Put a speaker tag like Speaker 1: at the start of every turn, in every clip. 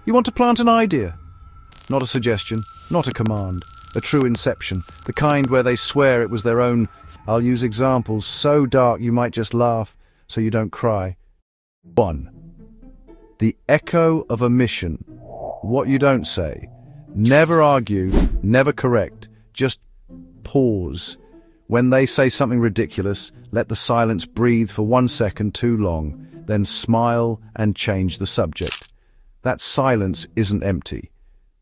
Speaker 1: You want to plant an idea. Not a suggestion, not a command. A true inception, the kind where they swear it was their own. I'll use examples so dark you might just laugh so you don't cry. 1. The echo of omission. What you don't say. Never argue, never correct, just pause. When they say something ridiculous, let the silence breathe for 1 second too long, then smile and change the subject. That silence isn't empty.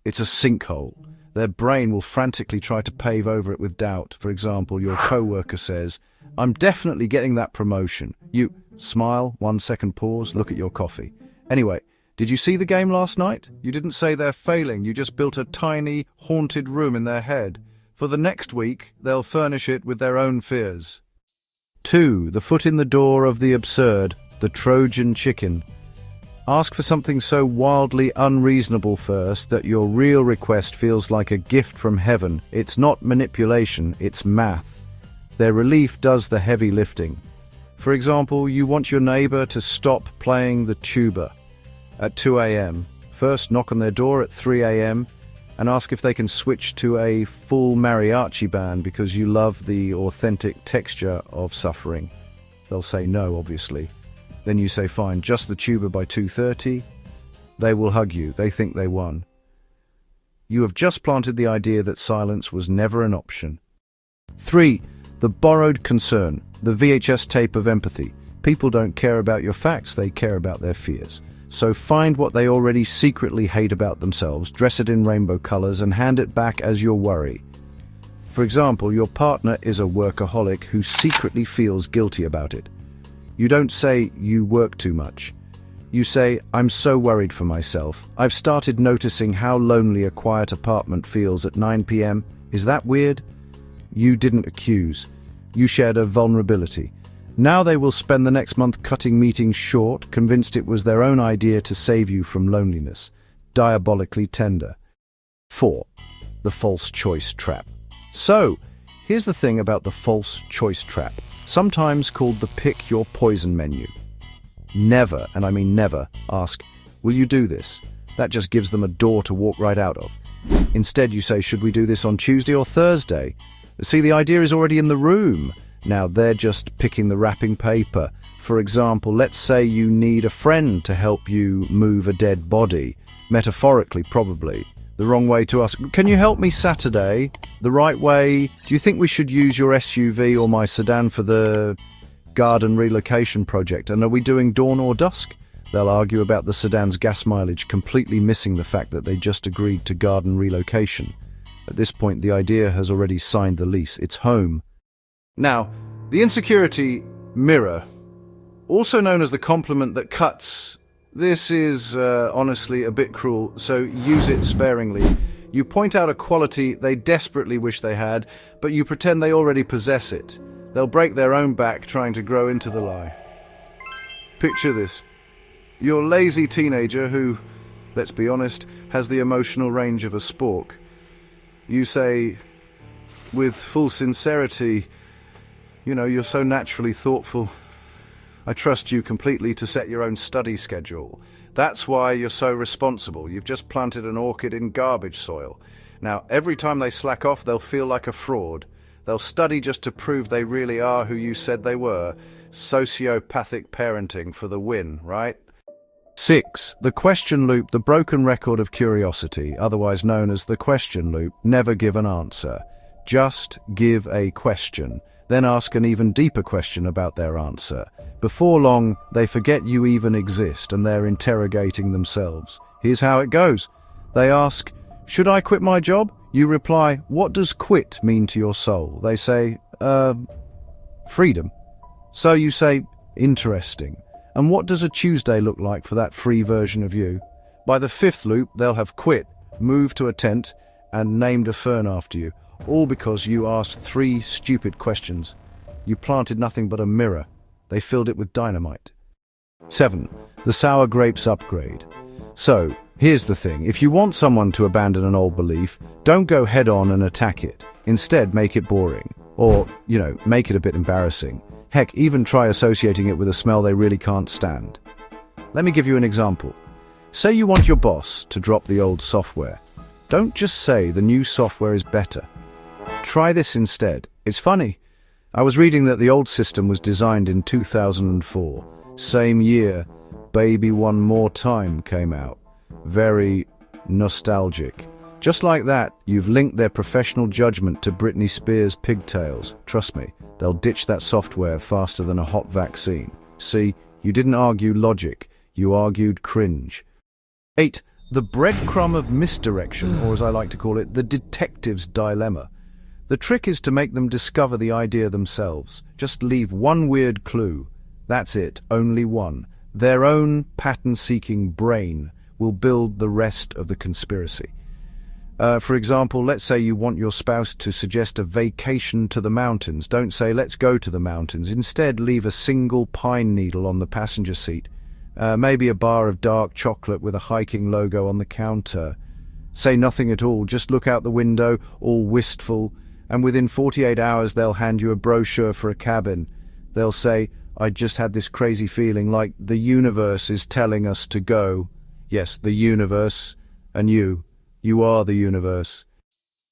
Speaker 1: It's a sinkhole. Their brain will frantically try to pave over it with doubt. For example, your coworker says, "I'm definitely getting that promotion." You smile, 1 second pause, look at your coffee. "Anyway, did you see the game last night?" You didn't say they're failing, you just built a tiny, haunted room in their head. For the next week, they'll furnish it with their own fears. 2. The foot in the door of the absurd, the Trojan chicken. Ask for something so wildly unreasonable first that your real request feels like a gift from heaven. It's not manipulation, it's math. Their relief does the heavy lifting. For example, you want your neighbor to stop playing the tuba at 2 a.m. First, knock on their door at 3 a.m. and ask if they can switch to a full mariachi band because you love the authentic texture of suffering. They'll say no, obviously. Then you say, fine, just the tuba by 2:30. They will hug you. They think they won. You have just planted the idea that silence was never an option. 3. The borrowed concern, the VHS tape of empathy. People don't care about your facts, they care about their fears. So find what they already secretly hate about themselves, dress it in rainbow colors, and hand it back as your worry. For example, your partner is a workaholic who secretly feels guilty about it. You don't say, "You work too much." You say, "I'm so worried for myself. I've started noticing how lonely a quiet apartment feels at 9 p.m. Is that weird?" You didn't accuse. You shared a vulnerability. Now they will spend the next month cutting meetings short, convinced it was their own idea to save you from loneliness. Diabolically tender. 4. The false choice trap. So, here's the thing about the false choice trap, sometimes called the pick your poison menu. Never, and I mean never, ask, "Will you do this?" That just gives them a door to walk right out of. Instead, you say, "Should we do this on Tuesday or Thursday?" See, the idea is already in the room. Now they're just picking the wrapping paper. For example, let's say you need a friend to help you move a dead body. Metaphorically, probably. The wrong way to ask, "Can you help me Saturday?" The right way, "Do you think we should use your SUV or my sedan for the garden relocation project? And are we doing dawn or dusk?" They'll argue about the sedan's gas mileage, completely missing the fact that they just agreed to garden relocation. At this point, the idea has already signed the lease. It's home. Now, the insecurity mirror, also known as the compliment that cuts. This is honestly a bit cruel, so use it sparingly. You point out a quality they desperately wish they had, but you pretend they already possess it. They'll break their own back trying to grow into the lie. Picture this. Your lazy teenager who, let's be honest, has the emotional range of a spork. You say, with full sincerity, "You're so naturally thoughtful. I trust you completely to set your own study schedule. That's why you're so responsible. You've just planted an orchid in garbage soil. Now, every time they slack off, they'll feel like a fraud. They'll study just to prove they really are who you said they were. Sociopathic parenting for the win, right?" 6. The question loop, the broken record of curiosity, otherwise known as the question loop. Never give an answer. Just give a question. Then ask an even deeper question about their answer. Before long, they forget you even exist and they're interrogating themselves. Here's how it goes. They ask, "Should I quit my job?" You reply, "What does quit mean to your soul?" They say, freedom. So you say, "Interesting. And what does a Tuesday look like for that free version of you?" By the 5th loop, they'll have quit, moved to a tent, and named a fern after you. All because you asked 3 stupid questions. You planted nothing but a mirror. They filled it with dynamite. 7. The sour grapes upgrade. So, here's the thing. If you want someone to abandon an old belief, don't go head on and attack it. Instead, make it boring. Or, make it a bit embarrassing. Heck, even try associating it with a smell they really can't stand. Let me give you an example. Say you want your boss to drop the old software. Don't just say the new software is better. Try this instead. It's funny. I was reading that the old system was designed in 2004. Same year, Baby One More Time came out. Very nostalgic. Just like that, you've linked their professional judgment to Britney Spears' pigtails. Trust me, they'll ditch that software faster than a hot vaccine. See, you didn't argue logic, you argued cringe. 8. The breadcrumb of misdirection, or as I like to call it, the detective's dilemma. The trick is to make them discover the idea themselves. Just leave one weird clue. That's it, only one. Their own pattern-seeking brain will build the rest of the conspiracy. For example, let's say you want your spouse to suggest a vacation to the mountains. Don't say, let's go to the mountains. Instead, leave a single pine needle on the passenger seat. Maybe a bar of dark chocolate with a hiking logo on the counter. Say nothing at all, just look out the window, all wistful, and within 48 hours they'll hand you a brochure for a cabin. They'll say, I just had this crazy feeling like the universe is telling us to go. Yes, the universe, and you are the universe.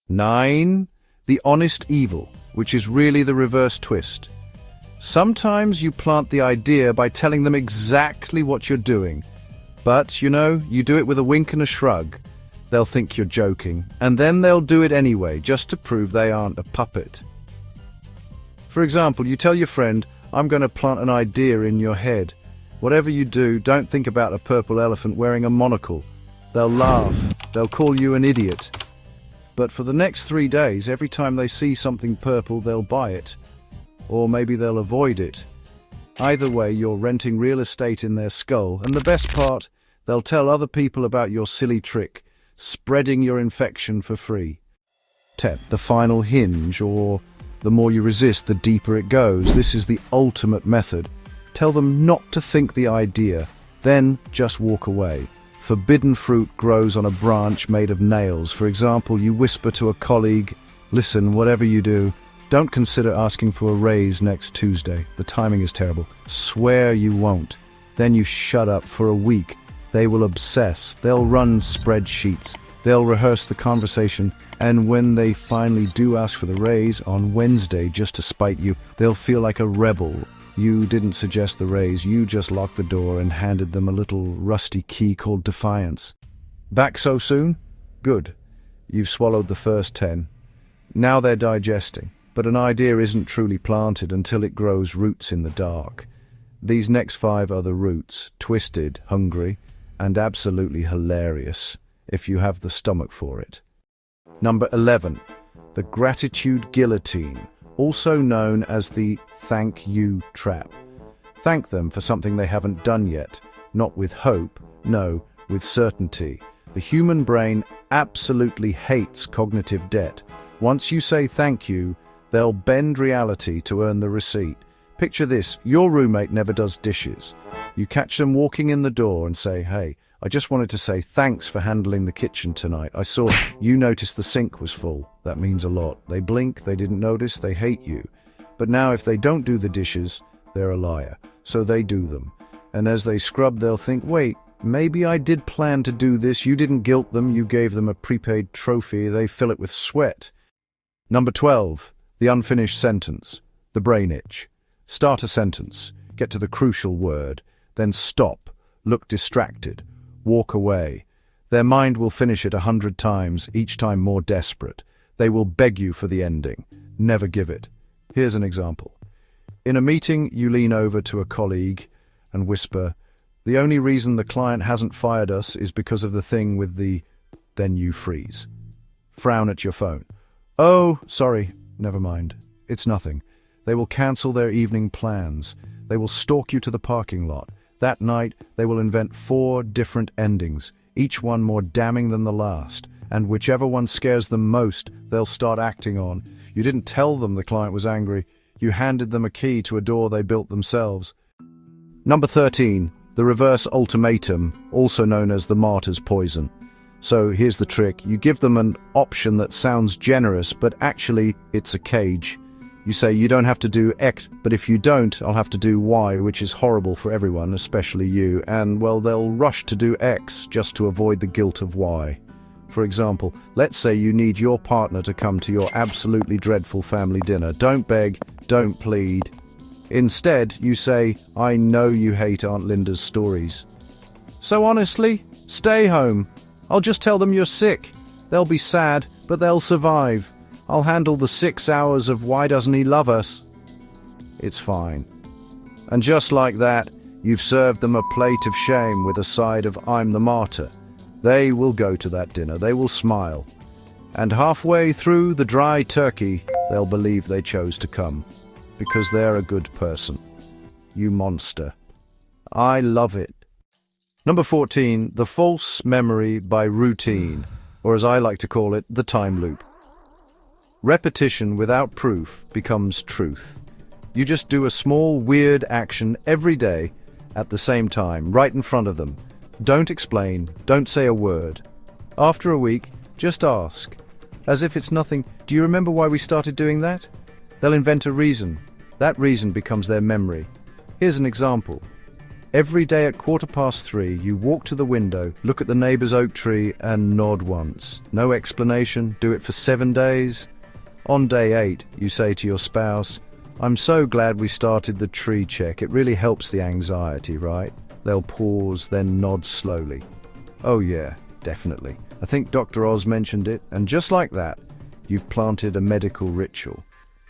Speaker 1: 9. The honest evil, which is really the reverse twist. Sometimes you plant the idea by telling them exactly what you're doing. But, you do it with a wink and a shrug. They'll think you're joking, and then they'll do it anyway, just to prove they aren't a puppet. For example, you tell your friend, I'm going to plant an idea in your head. Whatever you do, don't think about a purple elephant wearing a monocle. They'll laugh, they'll call you an idiot. But for the next 3 days, every time they see something purple, they'll buy it. Or maybe they'll avoid it. Either way, you're renting real estate in their skull, and the best part, they'll tell other people about your silly trick, spreading your infection for free. 10. The final hinge, or the more you resist, the deeper it goes. This is the ultimate method. Tell them not to think the idea, then just walk away. Forbidden fruit grows on a branch made of nails. For example, you whisper to a colleague, listen, whatever you do, don't consider asking for a raise next Tuesday. The timing is terrible. Swear you won't. Then you shut up for a week. They will obsess. They'll run spreadsheets. They'll rehearse the conversation. And when they finally do ask for the raise on Wednesday just to spite you, they'll feel like a rebel. You didn't suggest the raise. You just locked the door and handed them a little rusty key called Defiance. Back so soon? Good. You've swallowed the first 10. Now they're digesting. But an idea isn't truly planted until it grows roots in the dark. These next 5 are the roots, twisted, hungry, and absolutely hilarious, if you have the stomach for it. Number 11. The gratitude guillotine, also known as the thank you trap. Thank them for something they haven't done yet, not with hope, no, with certainty. The human brain absolutely hates cognitive debt. Once you say thank you, they'll bend reality to earn the receipt. Picture this, your roommate never does dishes. You catch them walking in the door and say, hey, I just wanted to say thanks for handling the kitchen tonight. I saw you noticed the sink was full. That means a lot. They blink, they didn't notice, they hate you. But now if they don't do the dishes, they're a liar. So they do them. And as they scrub, they'll think, wait, maybe I did plan to do this. You didn't guilt them. You gave them a prepaid trophy. They fill it with sweat. Number 12. The unfinished sentence. The brain itch. Start a sentence. Get to the crucial word. Then stop. Look distracted. Walk away. Their mind will finish it 100 times, each time more desperate. They will beg you for the ending. Never give it. Here's an example. In a meeting, you lean over to a colleague and whisper, the only reason the client hasn't fired us is because of the thing with the... Then you freeze. Frown at your phone. Oh, sorry. Never mind. It's nothing. They will cancel their evening plans. They will stalk you to the parking lot. That night, they will invent 4 different endings, each one more damning than the last. And whichever one scares them most, they'll start acting on. You didn't tell them the client was angry. You handed them a key to a door they built themselves. Number 13. The reverse ultimatum, also known as the martyr's poison. So here's the trick. You give them an option that sounds generous, but actually it's a cage. You say you don't have to do X, but if you don't, I'll have to do Y, which is horrible for everyone, especially you, and, well, they'll rush to do X just to avoid the guilt of Y. For example, let's say you need your partner to come to your absolutely dreadful family dinner. Don't beg, don't plead. Instead, you say, I know you hate Aunt Linda's stories. So honestly, stay home. I'll just tell them you're sick. They'll be sad, but they'll survive. I'll handle the 6 hours of why doesn't he love us? It's fine. And just like that, you've served them a plate of shame with a side of I'm the martyr. They will go to that dinner, they will smile. And halfway through the dry turkey, they'll believe they chose to come. Because they're a good person. You monster. I love it. Number 14, the false memory by routine, or as I like to call it, the time loop. Repetition without proof becomes truth. You just do a small, weird action every day at the same time, right in front of them. Don't explain, don't say a word. After a week, just ask. As if it's nothing, do you remember why we started doing that? They'll invent a reason. That reason becomes their memory. Here's an example. Every day at 3:15, you walk to the window, look at the neighbor's oak tree, and nod once. No explanation, do it for 7 days. On day 8, you say to your spouse, I'm so glad we started the tree check. It really helps the anxiety, right? They'll pause, then nod slowly. Oh yeah, definitely. I think Dr. Oz mentioned it, and just like that, you've planted a medical ritual.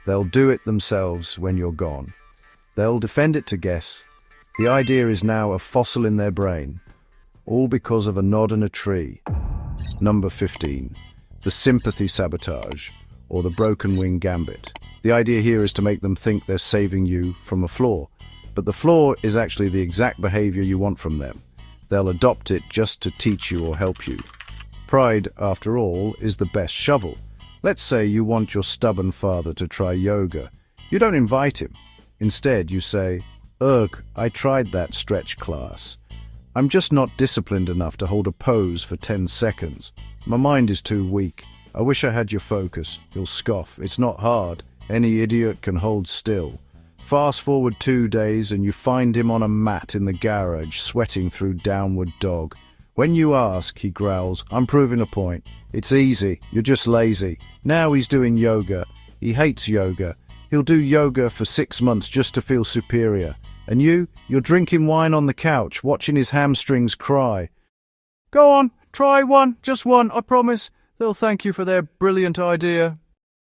Speaker 1: They'll do it themselves when you're gone. They'll defend it to guess. The idea is now a fossil in their brain, all because of a nod and a tree. Number 15, the sympathy sabotage, or the broken wing gambit. The idea here is to make them think they're saving you from a flaw, but the flaw is actually the exact behavior you want from them. They'll adopt it just to teach you or help you. Pride, after all, is the best shovel. Let's say you want your stubborn father to try yoga. You don't invite him. Instead, you say, Ugh, I tried that stretch class. I'm just not disciplined enough to hold a pose for 10 seconds. My mind is too weak. I wish I had your focus. He'll scoff. It's not hard. Any idiot can hold still. Fast forward 2 days and you find him on a mat in the garage, sweating through Downward Dog. When you ask, he growls, I'm proving a point. It's easy. You're just lazy. Now he's doing yoga. He hates yoga. He'll do yoga for 6 months just to feel superior. And you're drinking wine on the couch, watching his hamstrings cry. Go on, try one, just one, I promise. They'll thank you for their brilliant idea.